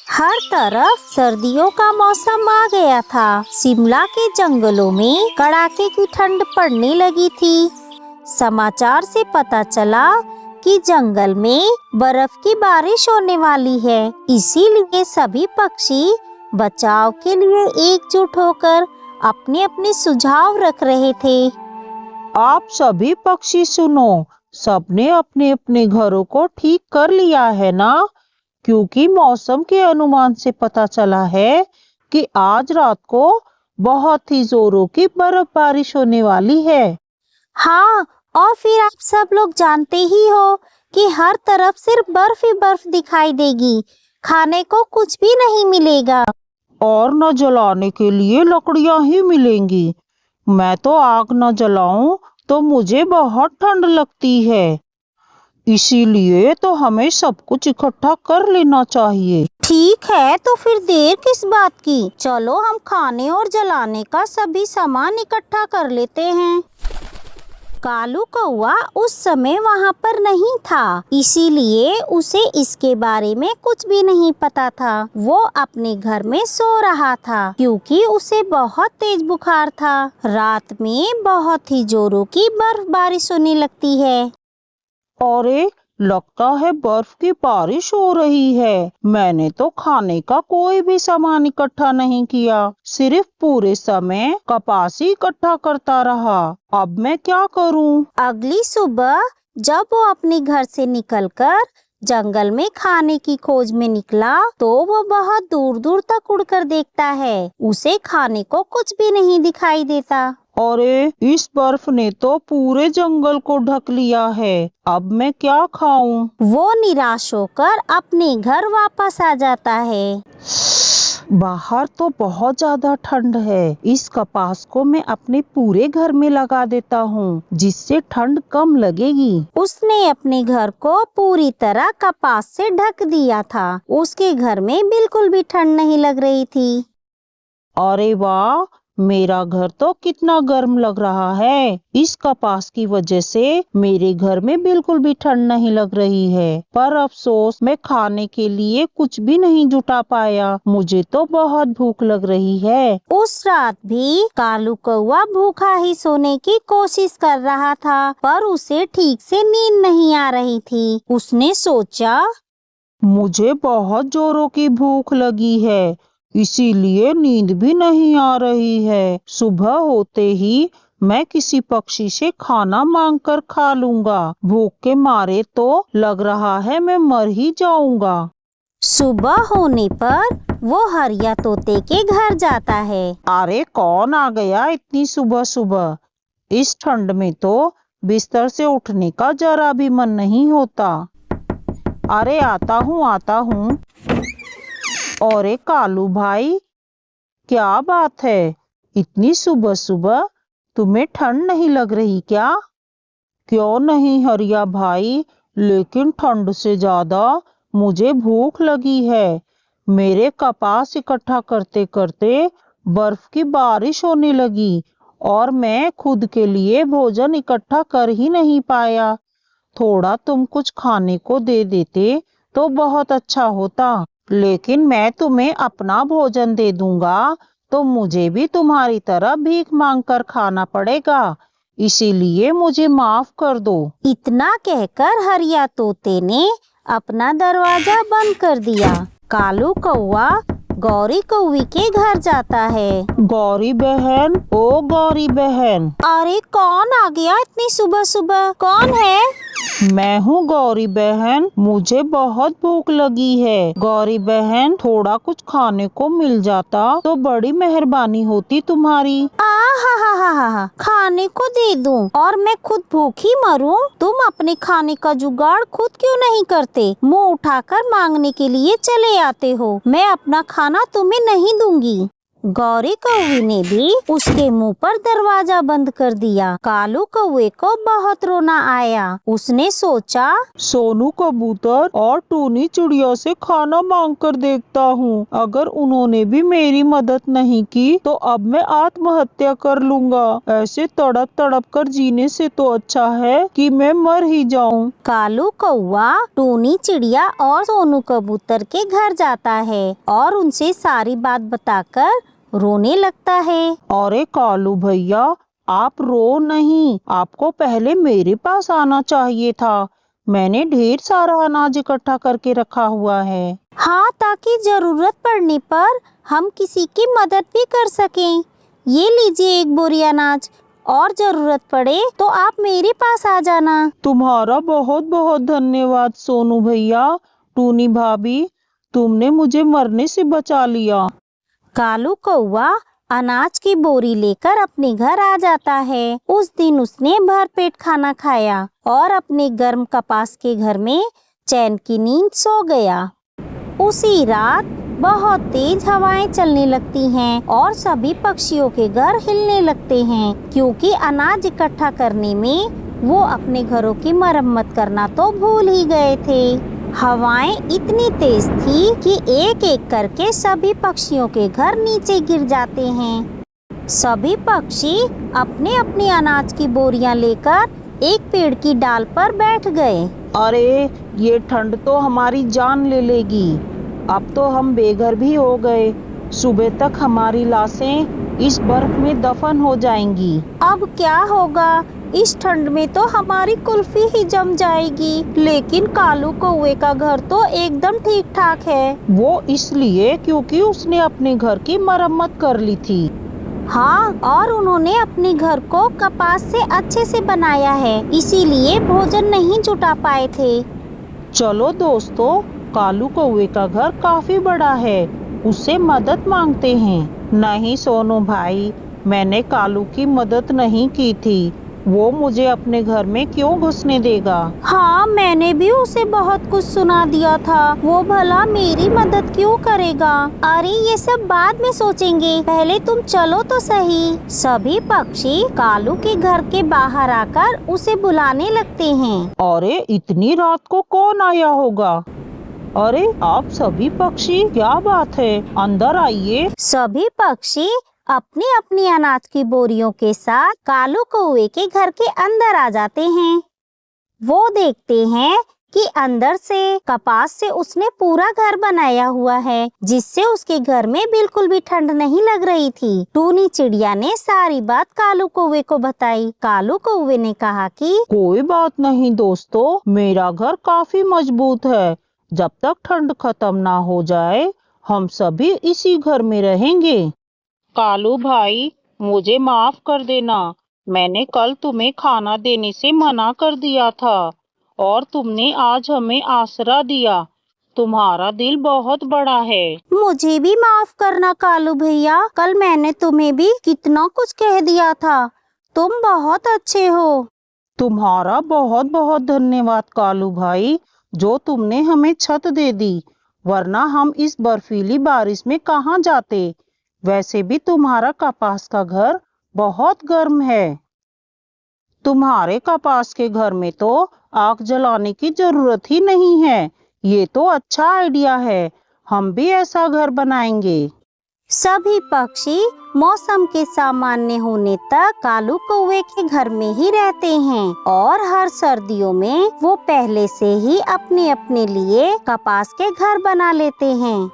हर तरफ सर्दियों का मौसम आ गया था। शिमला के जंगलों में कड़ाके की ठंड पड़ने लगी थी। समाचार से पता चला कि जंगल में बर्फ की बारिश होने वाली है। इसीलिए सभी पक्षी बचाव के लिए एकजुट होकर अपने अपने सुझाव रख रहे थे। आप सभी पक्षी सुनो, सबने अपने अपने घरों को ठीक कर लिया है ना? क्योंकि मौसम के अनुमान से पता चला है कि आज रात को बहुत ही जोरों की बर्फबारिश होने वाली है। हाँ, और फिर आप सब लोग जानते ही हो कि हर तरफ सिर्फ बर्फ ही बर्फ दिखाई देगी। खाने को कुछ भी नहीं मिलेगा। और न जलाने के लिए लकड़ियां ही मिलेंगी। मैं तो आग न जलाऊं तो मुझे बहुत ठंड लगती है। इसीलिए तो हमें सब कुछ इकट्ठा कर लेना चाहिए। ठीक है, तो फिर देर किस बात की? चलो हम खाने और जलाने का सभी सामान इकट्ठा कर लेते हैं। कालू कौवा उस समय वहाँ पर नहीं था, इसीलिए उसे इसके बारे में कुछ भी नहीं पता था। वो अपने घर में सो रहा था क्योंकि उसे बहुत तेज बुखार था। रात में बहुत ही जोरों की बर्फबारिश होने लगती है। अरे, लगता है बर्फ की बारिश हो रही है। मैंने तो खाने का कोई भी सामान इकट्ठा नहीं किया, सिर्फ पूरे समय कपास ही इकट्ठा करता रहा। अब मैं क्या करूं? अगली सुबह जब वो अपने घर से निकलकर जंगल में खाने की खोज में निकला, तो वो बहुत दूर दूर तक उड़कर देखता है। उसे खाने को कुछ भी नहीं दिखाई देता। अरे, इस बर्फ ने तो पूरे जंगल को ढक लिया है। अब मैं क्या खाऊं? वो निराश होकर अपने घर वापस आ जाता है। बाहर तो बहुत ज्यादा ठंड है। इस कपास को मैं अपने पूरे घर में लगा देता हूँ, जिससे ठंड कम लगेगी। उसने अपने घर को पूरी तरह कपास से ढक दिया था। उसके घर में बिल्कुल भी ठंड नहीं लग रही थी। अरे वाह, मेरा घर तो कितना गर्म लग रहा है। इस कपास की वजह से मेरे घर में बिल्कुल भी ठंड नहीं लग रही है। पर अफसोस, मैं खाने के लिए कुछ भी नहीं जुटा पाया। मुझे तो बहुत भूख लग रही है। उस रात भी कालू कौवा भूखा ही सोने की कोशिश कर रहा था, पर उसे ठीक से नींद नहीं आ रही थी। उसने सोचा, मुझे बहुत जोरों की भूख लगी है, इसीलिए नींद भी नहीं आ रही है। सुबह होते ही मैं किसी पक्षी से खाना मांगकर खा लूंगा। भूख के मारे तो लग रहा है मैं मर ही जाऊंगा। सुबह होने पर वो हरिया तोते के घर जाता है। अरे, कौन आ गया इतनी सुबह सुबह? इस ठंड में तो बिस्तर से उठने का जरा भी मन नहीं होता। अरे, आता हूँ। अरे कालू भाई, क्या बात है? इतनी सुबह सुबह तुम्हें ठंड नहीं लग रही क्या? क्यों नहीं हरिया भाई, लेकिन ठंड से ज्यादा मुझे भूख लगी है। मेरे कपास इकट्ठा करते करते बर्फ की बारिश होने लगी और मैं खुद के लिए भोजन इकट्ठा कर ही नहीं पाया। थोड़ा तुम कुछ खाने को दे देते तो बहुत अच्छा होता। लेकिन मैं तुम्हें अपना भोजन दे दूंगा तो मुझे भी तुम्हारी तरह भीख मांगकर खाना पड़ेगा। इसीलिए मुझे माफ कर दो। इतना कहकर हरिया तोते ने अपना दरवाजा बंद कर दिया। कालू कौवा गौरी कौवी के घर जाता है। गौरी बहन, ओ गौरी बहन। अरे, कौन आ गया इतनी सुबह सुबह? कौन है? मैं हूँ गौरी बहन, मुझे बहुत भूख लगी है। गौरी बहन, थोड़ा कुछ खाने को मिल जाता तो बड़ी मेहरबानी होती तुम्हारी। हा, खाने को दे दूं और मैं खुद भूखी मरूं? तुम अपने खाने का जुगाड़ खुद क्यों नहीं करते? मुंह उठाकर मांगने के लिए चले आते हो। मैं अपना खाना तुम्हें नहीं दूंगी। गौरी कौवे ने भी उसके मुंह पर दरवाजा बंद कर दिया। कालू कौवे को बहुत रोना आया। उसने सोचा, सोनू कबूतर और टूनी चिड़िया से खाना मांग कर देखता हूँ। अगर उन्होंने भी मेरी मदद नहीं की तो अब मैं आत्महत्या कर लूँगा। ऐसे तड़प तड़प कर जीने से तो अच्छा है कि मैं मर ही जाऊँ। कालू कौवा टूनी चिड़िया और सोनू कबूतर के घर जाता है और उनसे सारी बात बताकर रोने लगता है। अरे कालू भैया, आप रो नहीं, आपको पहले मेरे पास आना चाहिए था। मैंने ढेर सारा अनाज इकट्ठा करके रखा हुआ है। हाँ, ताकि जरूरत पड़ने पर हम किसी की मदद भी कर सकें। ये लीजिए एक बोरी अनाज, और जरूरत पड़े तो आप मेरे पास आ जाना। तुम्हारा बहुत बहुत धन्यवाद सोनू भैया। टूनी भाभी, तुमने मुझे मरने से बचा लिया। कालू कौवा अनाज की बोरी लेकर अपने घर आ जाता है। उस दिन उसने भरपेट खाना खाया और अपने गर्म कपास के घर में चैन की नींद सो गया। उसी रात बहुत तेज हवाएं चलने लगती हैं और सभी पक्षियों के घर हिलने लगते हैं, क्योंकि अनाज इकट्ठा करने में वो अपने घरों की मरम्मत करना तो भूल ही गए थे। हवाएं इतनी तेज थी कि एक एक करके सभी पक्षियों के घर नीचे गिर जाते हैं। सभी पक्षी अपने अपने अनाज की बोरियां लेकर एक पेड़ की डाल पर बैठ गए। अरे ये ठंड तो हमारी जान ले लेगी। अब तो हम बेघर भी हो गए। सुबह तक हमारी लाशें इस बर्फ में दफन हो जाएंगी। अब क्या होगा? इस ठंड में तो हमारी कुल्फी ही जम जाएगी। लेकिन कालू कौवे का घर तो एकदम ठीक ठाक है। वो इसलिए क्योंकि उसने अपने घर की मरम्मत कर ली थी। हाँ, और उन्होंने अपने घर को कपास से अच्छे से बनाया है, इसीलिए भोजन नहीं जुटा पाए थे। चलो दोस्तों, कालू कौवे का घर काफी बड़ा है, उससे मदद मांगते हैं। नहीं सोनू भाई, मैंने कालू की मदद नहीं की थी। वो मुझे अपने घर में क्यों घुसने देगा? हाँ, मैंने भी उसे बहुत कुछ सुना दिया था। वो भला मेरी मदद क्यों करेगा? अरे ये सब बाद में सोचेंगे, पहले तुम चलो तो सही। सभी पक्षी कालू के घर के बाहर आकर उसे बुलाने लगते हैं। अरे इतनी रात को कौन आया होगा? अरे आप सभी पक्षी, क्या बात है, अंदर आइए। सभी पक्षी अपनी अपनी अनाज की बोरियों के साथ कालू कौवे के घर के अंदर आ जाते हैं। वो देखते हैं कि अंदर से कपास से उसने पूरा घर बनाया हुआ है, जिससे उसके घर में बिल्कुल भी ठंड नहीं लग रही थी। टूनी चिड़िया ने सारी बात कालू कौवे को बताई। कालू कौवे ने कहा कि कोई बात नहीं दोस्तों, मेरा घर काफी मजबूत है। जब तक ठंड खत्म ना हो जाए हम सभी इसी घर में रहेंगे। कालू भाई, मुझे माफ कर देना। मैंने कल तुम्हें खाना देने से मना कर दिया था और तुमने आज हमें आसरा दिया। तुम्हारा दिल बहुत बड़ा है। मुझे भी माफ करना कालू भैया, कल मैंने तुम्हें भी कितना कुछ कह दिया था। तुम बहुत अच्छे हो। तुम्हारा बहुत बहुत धन्यवाद कालू भाई, जो तुमने हमें छत दे दी, वरना हम इस बर्फीली बारिश में कहाँ जाते। वैसे भी तुम्हारा कपास का घर बहुत गर्म है। तुम्हारे कपास के घर में तो आग जलाने की जरूरत ही नहीं है। ये तो अच्छा आइडिया है, हम भी ऐसा घर बनाएंगे। सभी पक्षी मौसम के सामान्य होने तक कालू कौवे के घर में ही रहते हैं और हर सर्दियों में वो पहले से ही अपने अपने लिए कपास के घर बना लेते हैं।